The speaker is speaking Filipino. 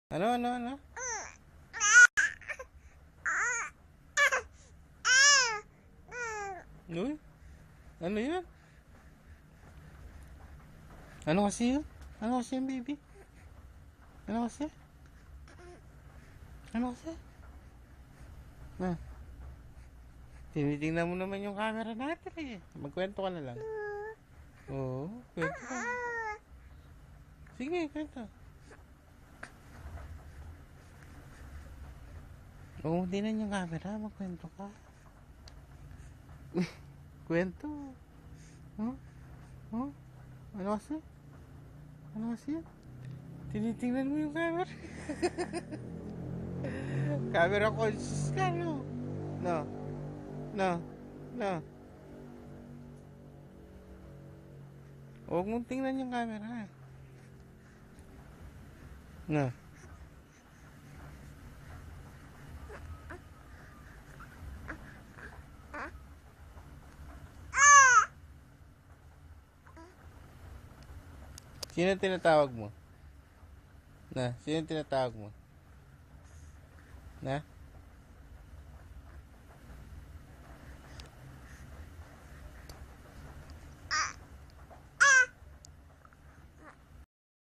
Ano? Uy, ano yan? Ano kasi yun? Ano kasi yan, baby? Ano kasi? Ano kasi? Ah, tinitingnan mo naman yung camera natin eh. Magkwento ka na lang. Oo, kwento ka. Sige, kwento. Oo, di na yung camera. Magkwento ka. Kwento. Huh? Huh? Ano kasi? Ano kasi yan? Tinitingnan mo yung camera. Camera conscious ka, no? No. No. No. Huwag mong tingnan yung camera. No. Sino tinatawag mo? Na, sino tinatawag mo? Na?